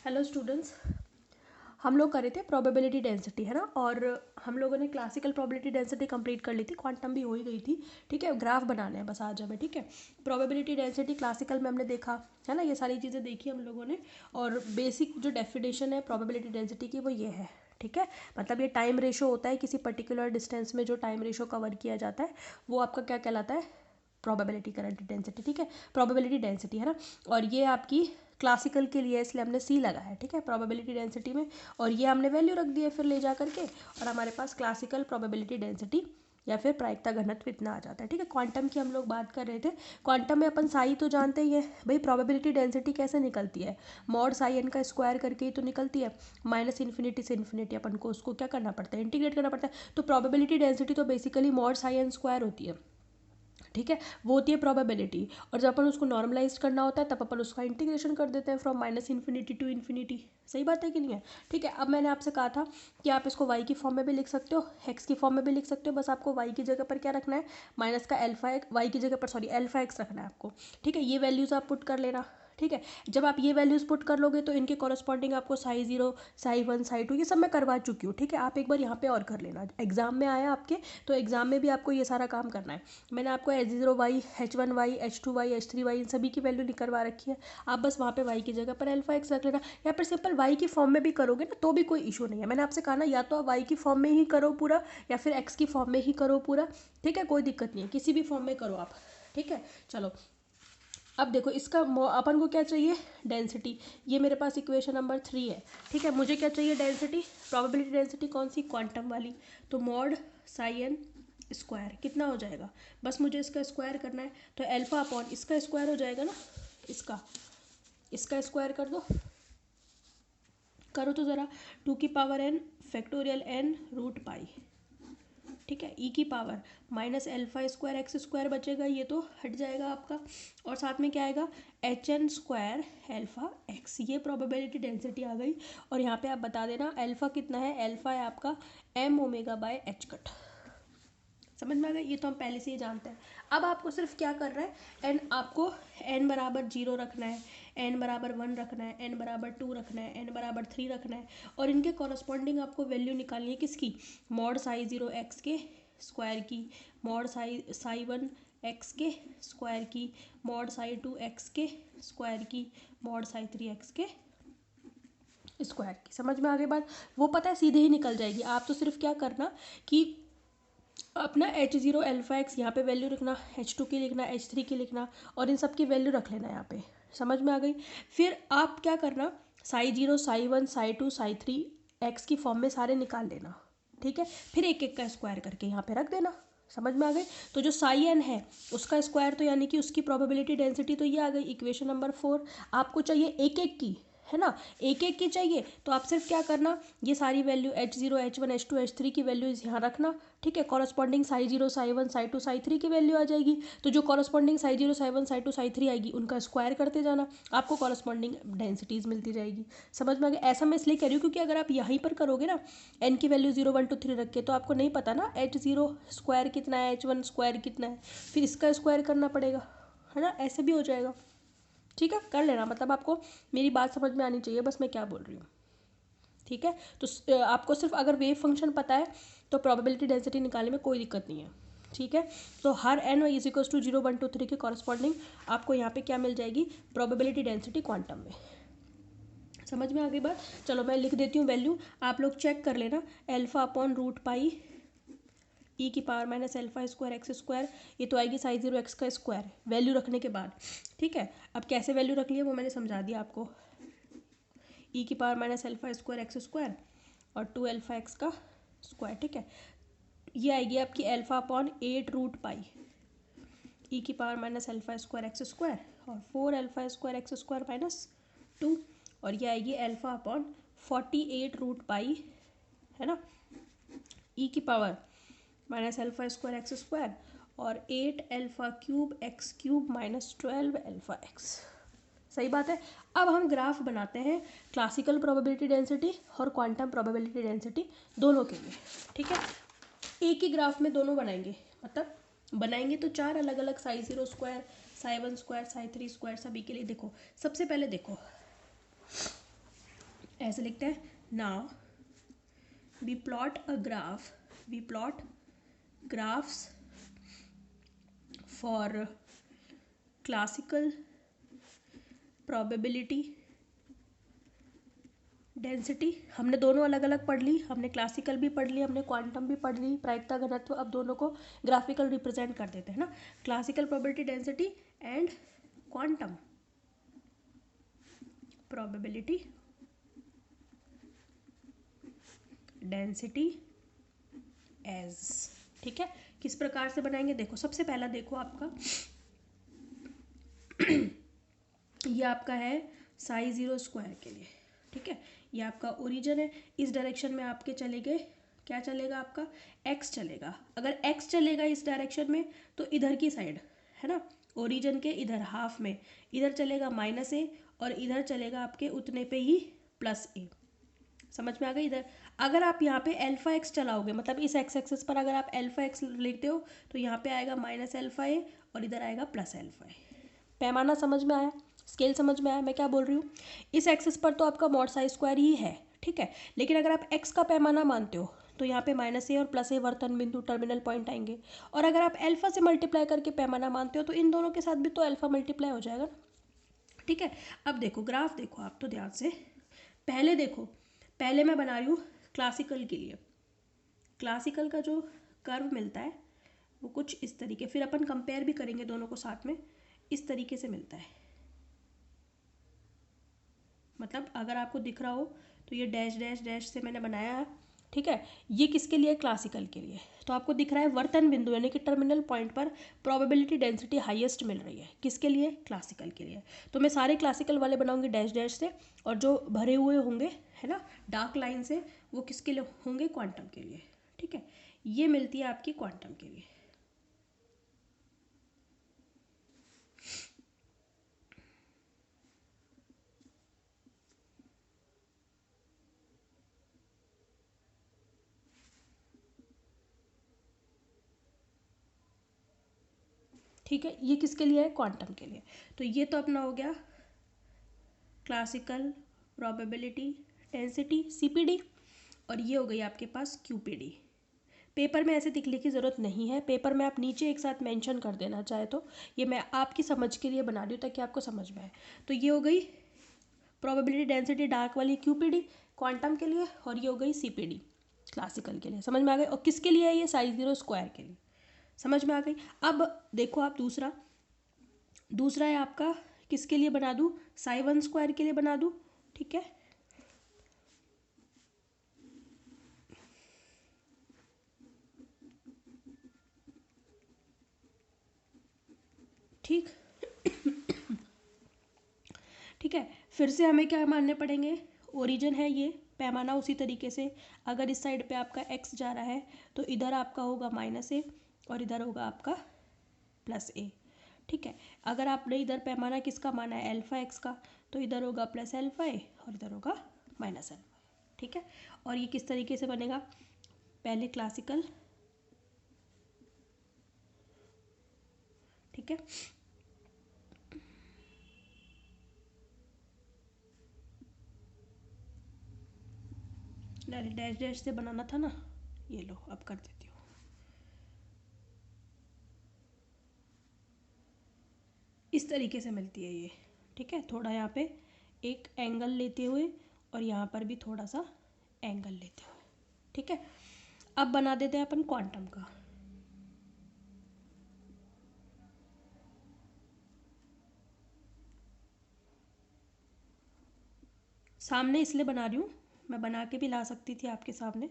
Hello students, हम लोग कर रहे थे प्रोबेबिलिटी डेंसिटी, है ना। और हम लोगों ने क्लासिकल प्रोबेबिलिटी डेंसिटी कंप्लीट कर ली थी, क्वांटम भी हो ही गई थी। ठीक है, ग्राफ बनाने हैं बस आज हमें। ठीक है, प्रोबेबिलिटी डेंसिटी क्लासिकल में हमने देखा है ना, ये सारी चीज़ें देखी हम लोगों ने। और बेसिक जो डेफिनेशन है प्रोबेबिलिटी डेंसिटी की वो ये है। ठीक है, मतलब ये टाइम रेशो होता है, किसी पर्टिकुलर डिस्टेंस में जो टाइम रेशो कवर किया जाता है वो आपका क्या कहलाता है, प्रोबेबिलिटी करंट डेंसिटी। ठीक है, प्रोबेबिलिटी डेंसिटी, है ना। और ये आपकी क्लासिकल के लिए इसलिए हमने सी लगा है। ठीक है, प्रोबेबिलिटी डेंसिटी में। और ये हमने वैल्यू रख दी है फिर ले जा करके, और हमारे पास क्लासिकल प्रोबेबिलिटी डेंसिटी या फिर प्रायिकता घनत्व इतना आ जाता है। ठीक है, क्वांटम की हम लोग बात कर रहे थे। क्वांटम में अपन साई तो जानते ही है भाई, प्रोबेबिलिटी डेंसिटी कैसे निकलती है, मॉड साई एन का स्क्वायर करके ही तो निकलती है। माइनस इन्फिनिटी से इन्फिनिटी अपन को उसको क्या करना पड़ता है, इंटीग्रेट करना पड़ता है। तो प्रोबेबिलिटी डेंसिटी तो basically mod psi n square होती है। ठीक है, वो होती है प्रोबेबिलिटी। और जब अपन उसको नॉर्मलाइज करना होता है तब अपन उसका इंटीग्रेशन कर देते हैं from minus infinity to infinity. सही बात है कि नहीं है। ठीक है, अब मैंने आपसे कहा था कि आप इसको वाई की फॉर्म में भी लिख सकते हो, एक्स की फॉर्म में भी लिख सकते हो। बस आपको वाई की जगह पर क्या रखना है, माइनस का एल्फा एक्स, वाई की जगह पर सॉरी एल्फा एक्स रखना है आपको। ठीक है, ये वैल्यूज़ आप पुट कर लेना। ठीक है, जब आप ये वैल्यूज़ पुट कर लोगे तो इनके कॉरस्पॉन्डिंग आपको Sai zero, psi one, Sai to ये सब मैं करवा चुकी हूँ। ठीक है, आप एक बार यहाँ पे और कर लेना, एग्जाम में आया आपके तो एग्जाम में भी आपको ये सारा काम करना है। मैंने आपको H zero Y, H one Y, H two Y, H three Y इन सभी की वैल्यू निकलवा रखी है। आप बस वहाँ पे वाई की जगह पर एल्फा एक्स रख लेना, या फिर सिंपल वाई की फॉर्म में भी करोगे ना तो भी कोई इशू नहीं है। मैंने आपसे कहा ना, या तो आप वाई की फॉर्म में ही करो पूरा, या फिर एक्स की फॉर्म में ही करो पूरा। ठीक है, कोई दिक्कत नहीं है, किसी भी फॉर्म में करो आप। ठीक है, चलो अब देखो इसका अपन को क्या चाहिए, डेंसिटी। ये मेरे पास इक्वेशन नंबर 3 है। ठीक है, मुझे क्या चाहिए, डेंसिटी, प्रोबेबिलिटी डेंसिटी कौन सी, क्वांटम वाली। तो मॉड साई एन स्क्वायर कितना हो जाएगा, बस मुझे इसका स्क्वायर करना है। तो एल्फा अपॉन इसका स्क्वायर हो जाएगा ना, इसका स्क्वायर कर दो, करो तो ज़रा, 2 की power n factorial n root pi. ठीक है, ई की power minus alpha square x square बचेगा, ये तो हट जाएगा आपका। और साथ में क्या आएगा, H n square alpha x, ये प्रोबेबिलिटी डेंसिटी आ गई। और यहाँ पे आप बता देना एल्फा कितना है, एल्फा है आपका M omega by H cut. समझ में आ गया, ये तो हम पहले से ही जानते हैं। अब आपको सिर्फ क्या कर रहा है, एन आपको एन बराबर 0 रखना है, एन बराबर 1 रखना है, एन बराबर 2 रखना है, एन बराबर 3 रखना है। और इनके कॉरस्पॉन्डिंग आपको वैल्यू निकालनी है किसकी, मॉड साई 0 एक्स के स्क्वायर की, मॉड साई 1 एक्स के स्क्वायर की, मॉड साई 2 एक्स के स्क्वायर की, मॉड साई 3 एक्स के स्क्वायर की। समझ में आगे बात, वो पता है सीधे ही निकल जाएगी। आप तो सिर्फ क्या करना कि अपना एच जीरो एल्फा एक्स यहाँ पे वैल्यू रखना, एच टू की लिखना, एच थ्री की लिखना, और इन सब की वैल्यू रख लेना यहाँ पे। समझ में आ गई। फिर आप क्या करना, Sai zero, psi one, Sai to, Sai three x की फॉर्म में सारे निकाल लेना। ठीक है, फिर एक एक का स्क्वायर करके यहाँ पे रख देना। समझ में आ गई। तो जो साई एन है उसका स्क्वायर, तो यानी कि उसकी प्रोबेबिलिटी डेंसिटी तो ये आ गई, इक्वेशन नंबर 4। आपको चाहिए एक एक की, है ना, एक एक की चाहिए। तो आप सिर्फ क्या करना, ये सारी value H zero, H one, H two, H three की वैल्यूज यहाँ रखना। ठीक है, corresponding Sai zero, psi one, Sai to, Sai three की वैल्यू आ जाएगी। तो जो corresponding Sai zero, psi one, Sai to, Sai three आएगी उनका स्क्वायर करते जाना, आपको कॉरस्पॉन्डिंग डेंसिटीज मिलती जाएगी। समझ में आ गया। ऐसा मैं इसलिए कह रही हूँ क्योंकि अगर आप यहीं पर करोगे ना, एन की वैल्यू 0 1 2 3 रख के, तो आपको नहीं पता ना एच जीरो स्क्वायर कितना है, एच वन स्क्वायर कितना है, फिर इसका स्क्वायर करना पड़ेगा, है ना, ऐसे भी हो जाएगा। ठीक है, कर लेना, मतलब आपको मेरी बात समझ में आनी चाहिए बस मैं क्या बोल रही हूँ। ठीक है, तो आपको सिर्फ अगर वेव फंक्शन पता है तो प्रोबेबिलिटी डेंसिटी निकालने में कोई दिक्कत नहीं है। ठीक है, तो हर एन इज इक्वल्स टू 0 1 2 3 के कॉरस्पॉन्डिंग आपको यहाँ पे क्या मिल जाएगी, प्रोबेबिलिटी डेंसिटी क्वांटम में। समझ में आ गई बात। चलो मैं लिख देती हूँ वैल्यू, आप लोग चेक कर लेना। एल्फा अपॉन रूट पाई ई की power minus alpha square x square, ये तो आएगी साई जीरो एक्स का स्क्वायर वैल्यू रखने के बाद। ठीक है, अब कैसे वैल्यू रख लिया वो मैंने समझा दिया आपको। ई की power minus alpha square x square और 2 एल्फा एक्स का स्क्वायर। ठीक है, ये आएगी आपकी एल्फा अपॉन 8 रूट पाई ई की power minus alpha square x square और 4 alpha square x square minus 2, और ये आएगी एल्फा अपॉन 48 रूट पाई, है ना, ई की power minus alpha square x square और 8 alpha cube x cube minus 12 alpha x. सही बात है। अब हम ग्राफ बनाते हैं क्लासिकल प्रोबेबिलिटी डेंसिटी और क्वांटम प्रोबेबिलिटी डेंसिटी दोनों के लिए। ठीक है, एक ही ग्राफ में दोनों बनाएंगे, मतलब बनाएंगे तो 4 अलग अलग Sai zero square, psi one square, Sai three square सभी के लिए। देखो सबसे पहले देखो ऐसे लिखते हैं, now we plot graphs for classical probability density. हमने दोनों अलग अलग पढ़ ली, हमने क्लासिकल भी पढ़ ली, हमने क्वांटम भी पढ़ ली, प्रायिकता घनत्व। अब दोनों को ग्राफिकल रिप्रेजेंट कर देते हैं ना, classical probability density and quantum probability density as. ठीक है, किस प्रकार से बनाएंगे? देखो, सबसे पहला देखो आपका ये आपका है साई जीरो स्क्वायर के लिए। ठीक है, ये आपका ओरिजिन है, इस डायरेक्शन में आपके चले गए, क्या चलेगा आपका? एक्स चलेगा। अगर एक्स चलेगा इस डायरेक्शन में तो इधर की साइड है ना, ओरिजिन के इधर हाफ में, इधर चलेगा -a और इधर चलेगा आपके उतने पे ही +a। समझ में आ गई? इधर अगर आप यहाँ पे अल्फा एक्स चलाओगे, मतलब इस एक्स एक्सिस पर अगर आप अल्फा एक्स लिखते हो तो यहाँ पे आएगा -α और इधर आएगा +α। पैमाना समझ में आया? स्केल समझ में आया मैं क्या बोल रही हूँ? इस एक्सिस पर तो आपका मॉड साई स्क्वायर ही है, ठीक है, लेकिन अगर आप एक्स का पैमाना मानते हो तो यहाँ पे -a और +a वर्तन बिंदु टर्मिनल पॉइंट आएंगे, और अगर आप अल्फा से मल्टीप्लाई करके पैमाना मानते हो तो इन दोनों के साथ भी तो अल्फा मल्टीप्लाई हो जाएगा ना। ठीक है, अब देखो ग्राफ देखो आप तो ध्यान से, पहले देखो, पहले मैं बना रही हूँ क्लासिकल के लिए। क्लासिकल का जो कर्व मिलता है वो कुछ इस तरीके, फिर अपन कंपेयर भी करेंगे दोनों को साथ में, इस तरीके से मिलता है। मतलब अगर आपको दिख रहा हो तो ये डैश डैश डैश से मैंने बनाया है, ठीक है। ये किसके लिए? क्लासिकल के लिए। तो आपको दिख रहा है वर्तन बिंदु यानी कि टर्मिनल पॉइंट पर प्रोबेबिलिटी डेंसिटी हाईएस्ट मिल रही है, किसके लिए? क्लासिकल के लिए। तो मैं सारे क्लासिकल वाले बनाऊंगी डैश डैश से, और जो भरे हुए होंगे है ना डार्क लाइन से, वो किसके लिए होंगे? क्वांटम के लिए। ठीक है, ये मिलती है आपकी क्वांटम के लिए। ठीक है, ये किसके लिए है? क्वांटम के लिए। तो ये तो अपना हो गया क्लासिकल प्रोबेबिलिटी डेंसिटी सीपीडी, और ये हो गई आपके पास क्यूपीडी। पेपर में ऐसे लिखने की ज़रूरत नहीं है, पेपर में आप नीचे एक साथ मेंशन कर देना चाहे तो, ये मैं आपकी समझ के लिए बना रही हूँ ताकि आपको समझ में आए। तो ये हो गई प्रोबेबिलिटी डेंसिटी डार्क वाली क्यूपीडी क्वांटम के लिए, और ये हो गई सीपीडी क्लासिकल के लिए। समझ में आ गई? और किसके लिए है ये? साई जीरो स्क्वायर के लिए। समझ में आ गई? अब देखो आप दूसरा है आपका, किसके लिए बना दूँ? साई वन स्क्वायर के लिए बना दूँ। ठीक है, ठीक ठीक है, फिर से हमें क्या मानने पड़ेंगे? ओरिजिन है ये, पैमाना उसी तरीके से, अगर इस साइड पे आपका x जा रहा है तो इधर आपका होगा -a और इधर होगा आपका +a। ठीक है, अगर आपने इधर पैमाना किसका माना है? अल्फा एक्स का, तो इधर होगा +α और इधर होगा -α। ठीक है, और ये किस तरीके से बनेगा? पहले क्लासिकल, ठीक है, डैश डैश से बनाना था ना, ये लो अब कर देती हूँ। इस तरीके से मिलती है ये। ठीक है, थोड़ा यहाँ पे एक एंगल लेते हुए और यहाँ पर भी थोड़ा सा एंगल लेते हुए। ठीक है, अब बना देते हैं अपन क्वांटम का। सामने इसलिए बना रही हूँ, मैं बना के भी ला सकती थी आपके सामने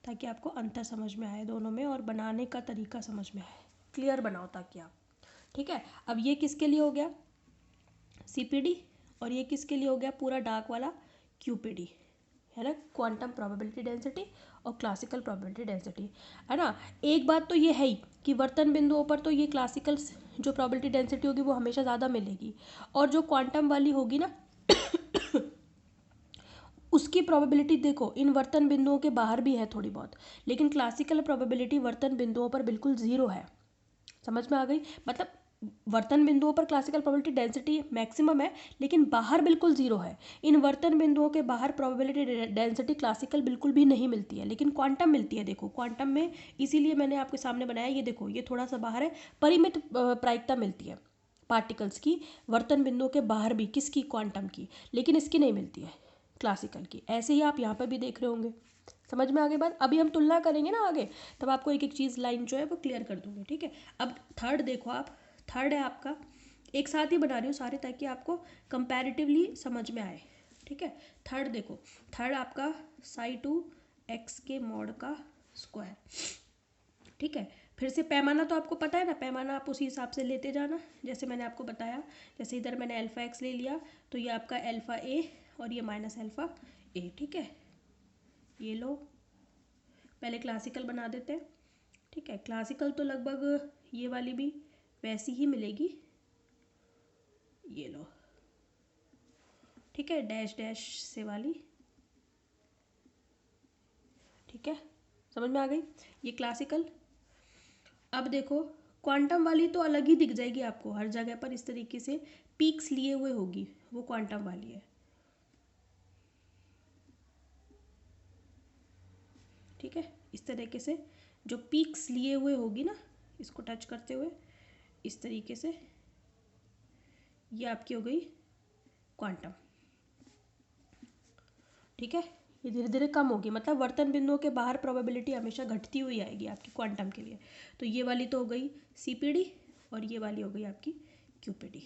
ताकि आपको अंतर समझ में आए दोनों में, और बनाने का तरीका समझ में आए, क्लियर बनाओ ताकि आप। ठीक है, अब ये किसके लिए हो गया? सीपीडी, और ये किसके लिए हो गया? पूरा डार्क वाला क्यूपीडी, है ना, क्वांटम प्रोबेबिलिटी डेंसिटी और क्लासिकल प्रोबेबिलिटी डेंसिटी, है ना। एक बात तो ये है ही कि वर्तन बिंदुओं पर तो ये क्लासिकल जो प्रोबेबिलिटी डेंसिटी होगी वो हमेशा ज़्यादा मिलेगी, और जो क्वांटम वाली होगी ना उसकी प्रोबेबिलिटी देखो इन वर्तन बिंदुओं के बाहर भी है थोड़ी बहुत, लेकिन क्लासिकल प्रोबेबिलिटी वर्तन बिंदुओं पर बिल्कुल ज़ीरो है। समझ में आ गई? मतलब वर्तन बिंदुओं पर क्लासिकल प्रोबेबिलिटी डेंसिटी मैक्सिमम है, लेकिन बाहर बिल्कुल जीरो है। इन वर्तन बिंदुओं के बाहर प्रोबेबिलिटी डेंसिटी क्लासिकल बिल्कुल भी नहीं मिलती है, लेकिन क्वांटम मिलती है। देखो क्वांटम में, इसीलिए मैंने आपके सामने बनाया, ये देखो ये थोड़ा सा बाहर है, परिमित प्रायिकता मिलती है पार्टिकल्स की वर्तन बिंदुओं के बाहर भी, किसकी, क्वांटम की, लेकिन इसकी नहीं मिलती है क्लासिकल की। ऐसे ही आप यहाँ पर भी देख रहे होंगे। समझ में आगे बात? अभी हम तुलना करेंगे ना आगे, तब आपको एक एक चीज़ लाइन जो है वो क्लियर कर दूंगी, ठीक है। अब थर्ड देखो आप, थर्ड है आपका, एक साथ ही बना रही हूँ सारे ताकि आपको कंपैरेटिवली समझ में आए, ठीक है। थर्ड देखो, थर्ड आपका साई टू एक्स के मॉड का स्क्वायर, ठीक है। फिर से पैमाना तो आपको पता है ना, पैमाना आप उसी हिसाब से लेते जाना जैसे मैंने आपको बताया। जैसे इधर मैंने अल्फ़ा एक्स ले लिया तो ये आपका अल्फ़ा ए और ये माइनस अल्फ़ा ए, ठीक है। ये लो, पहले क्लासिकल बना देते हैं, ठीक है। क्लासिकल तो लगभग ये वाली भी वैसी ही मिलेगी, ये लो, ठीक है, डैश डैश से वाली, ठीक है, समझ में आ गई ये क्लासिकल। अब देखो क्वांटम वाली तो अलग ही दिख जाएगी आपको हर जगह पर, इस तरीके से पीक्स लिए हुए होगी, वो क्वांटम वाली है, ठीक है। इस तरीके से जो पीक्स लिए हुए होगी ना, इसको टच करते हुए इस तरीके से, ये आपकी हो गई क्वांटम, ठीक है। ये धीरे धीरे कम होगी, मतलब वर्तन बिंदुओं के बाहर प्रोबेबिलिटी हमेशा घटती हुई आएगी आपकी क्वांटम के लिए। तो ये वाली तो हो गई सीपीडी और ये वाली हो गई आपकी क्यूपीडी,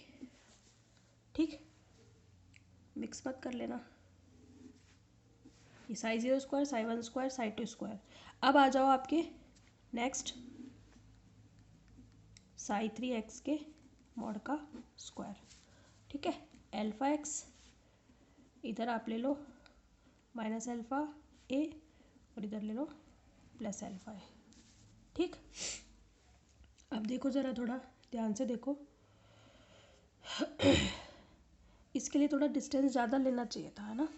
ठीक। मिक्स मत कर लेना, ये Sai zero square, psi one square, Sai to square. अब आ जाओ आपके नेक्स्ट साई थ्री एक्स के मॉड का स्क्वायर, ठीक है। अल्फा एक्स इधर आप ले लो माइनस अल्फ़ा ए और इधर ले लो प्लस अल्फ़ा ए, ठीक। अब देखो ज़रा थोड़ा ध्यान से देखो, इसके लिए थोड़ा डिस्टेंस ज़्यादा लेना चाहिए था, है ना।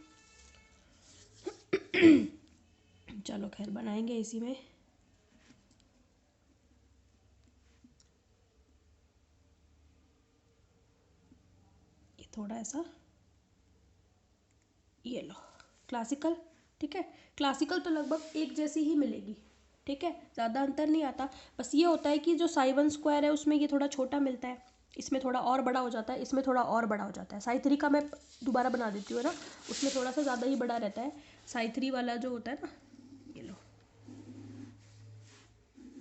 चलो खैर बनाएंगे इसी में। ये थोड़ा ऐसा, ये लो क्लासिकल, ठीक है। क्लासिकल तो लगभग एक जैसी ही मिलेगी, ठीक है, ज़्यादा अंतर नहीं आता। बस ये होता है कि जो साई वन स्क्वायर है उसमें ये थोड़ा छोटा मिलता है, इसमें थोड़ा और बड़ा हो जाता है, इसमें थोड़ा और बड़ा हो जाता है। साई थ्री का मैं दोबारा बना देती हूँ ना, उसमें थोड़ा सा ज़्यादा ही बड़ा रहता है साई थ्री वाला जो होता है ना, ये लो,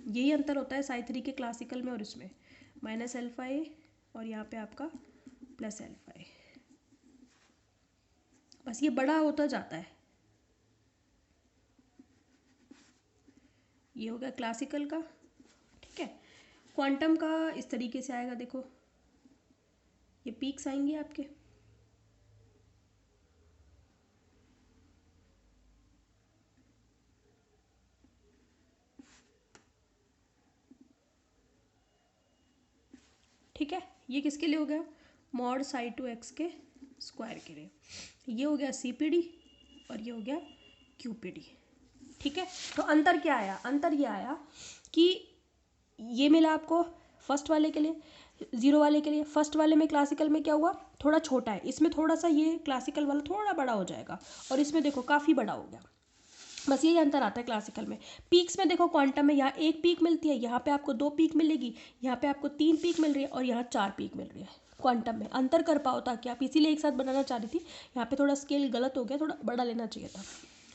यही अंतर होता है साई थ्री के क्लासिकल में और इसमें, माइनस अल्फ़ा ए और यहाँ पे आपका प्लस अल्फ़ा ए, बस ये बड़ा होता जाता है। ये हो गया क्लासिकल का, ठीक है। क्वांटम का इस तरीके से आएगा, देखो ये पीक्स आएंगे आपके, ठीक है। ये किसके लिए हो गया, मॉड साई टू एक्स के स्क्वायर के लिए। ये हो गया सीपीडी और ये हो गया क्यूपीडी, ठीक है। तो अंतर क्या आया, अंतर ये आया कि ये मिला आपको फर्स्ट वाले के लिए, ज़ीरो वाले के लिए। फर्स्ट वाले में क्लासिकल में क्या हुआ, थोड़ा छोटा है, इसमें थोड़ा सा ये क्लासिकल वाला थोड़ा बड़ा हो जाएगा और इसमें देखो काफ़ी बड़ा हो गया। बस यही अंतर आता है क्लासिकल में। पीक्स में देखो क्वांटम में यहाँ एक पीक मिलती है, यहाँ पे आपको दो पीक मिलेगी, यहाँ पे आपको तीन पीक मिल रही है और यहाँ चार पीक मिल रही है। क्वांटम में अंतर कर पाओ ताकि आप इसीलिए एक साथ बनाना चाह रही थी, यहाँ पे थोड़ा स्केल गलत हो गया, थोड़ा बड़ा लेना चाहिए था।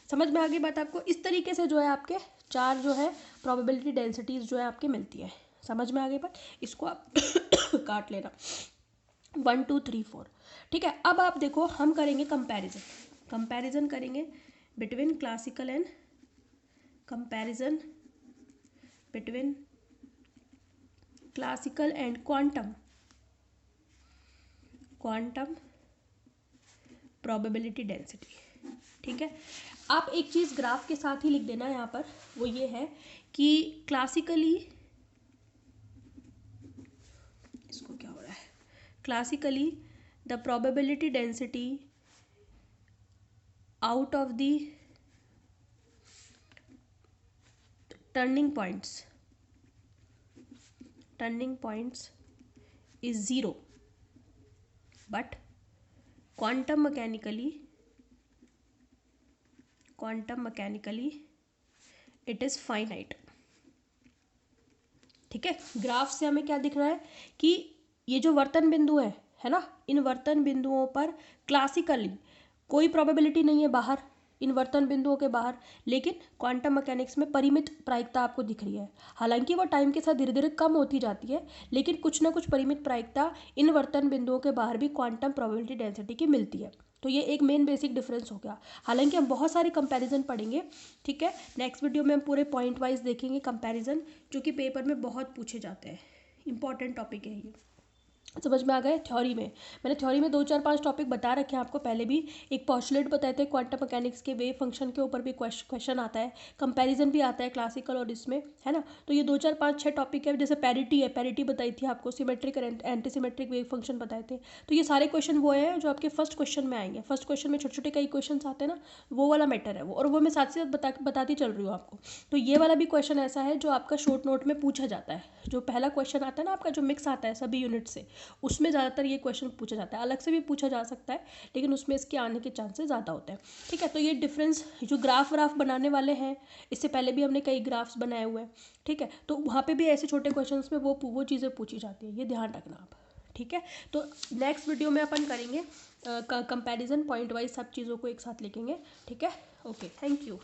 समझ में आ गई बात आपको। इस तरीके से जो है आपके चार जो है प्रोबेबिलिटी डेंसिटीज़ जो है आपके मिलती है। समझ में आ गई बात, इसको आप काट लेना 1 2 3 4, ठीक है। अब आप देखो हम करेंगे कंपैरिजन, कंपैरिजन करेंगे between classical and comparison between classical and quantum, quantum probability density, ठीक है। आप एक चीज़ ग्राफ के साथ ही लिख देना यहाँ पर, वो ये है कि क्लासिकली, इसको क्या हो रहा है, classically the probability density out of the turning points is zero, but quantum mechanically it is finite. ठीक है, ग्राफ से हमें क्या दिख रहा है कि ये जो वर्तन बिंदु है ना, इन वर्तन बिंदुओं पर क्लासिकली कोई प्रोबेबिलिटी नहीं है बाहर, इन वर्तन बिंदुओं के बाहर, लेकिन क्वांटम मैकेनिक्स में परिमित प्रायिकता आपको दिख रही है। हालांकि वो टाइम के साथ धीरे धीरे कम होती जाती है, लेकिन कुछ ना कुछ परिमित प्रायिकता इन वर्तन बिंदुओं के बाहर भी क्वांटम प्रोबेबिलिटी डेंसिटी की मिलती है। तो ये एक मेन बेसिक डिफरेंस हो गया। हालांकि हम बहुत सारे कंपैरिजन पढ़ेंगे, ठीक है, नेक्स्ट वीडियो में हम पूरे पॉइंट वाइज देखेंगे कंपैरिजन, जो कि पेपर में बहुत पूछे जाते हैं, इंपॉर्टेंट टॉपिक है ये। समझ में आ गए। थ्योरी में मैंने थ्योरी में 2 4 5 टॉपिक बता रखे हैं आपको पहले भी। एक पॉस्टुलेट बताए थे क्वांटम मैकेनिक्स के, वेव फंक्शन के ऊपर भी क्वेश्चन आता है, कंपैरिजन भी आता है क्लासिकल और इसमें, है ना। तो ये 2 4 5 6 टॉपिक है। जैसे पैरिटी है, पैरिटी बताई थी आपको, सिमेट्रिक और एंटी सिमेट्रिक वेव फंक्शन बताए थे। तो ये सारे क्वेश्चन वो है जो आपके फर्स्ट क्वेश्चन में आएंगे। फर्स्ट क्वेश्चन में छोटे छोटे कई क्वेश्चन आते हैं ना, वो वाला मैटर है वो, और वो मैं साथ ही साथ बताती चल रही हूँ आपको। तो ये वाला भी क्वेश्चन ऐसा है जो आपका शॉर्ट नोट में पूछा जाता है। जो पहला क्वेश्चन आता है ना आपका, जो मिक्स आता है सभी यूनिट से, उसमें ज़्यादातर ये क्वेश्चन पूछा जाता है। अलग से भी पूछा जा सकता है, लेकिन उसमें इसके आने के चांसेस ज़्यादा होते हैं। ठीक है, तो ये डिफरेंस, जो ग्राफ बनाने वाले हैं, इससे पहले भी हमने कई ग्राफ्स बनाए हुए हैं, ठीक है, तो वहाँ पे भी ऐसे छोटे क्वेश्चंस में वो चीज़ें पूछी जाती है, ये ध्यान रखना आप। ठीक है, तो नेक्स्ट वीडियो में अपन करेंगे कंपैरिजन पॉइंट वाइज, सब चीज़ों को एक साथ लिखेंगे। ठीक है, ओके, थैंक यू।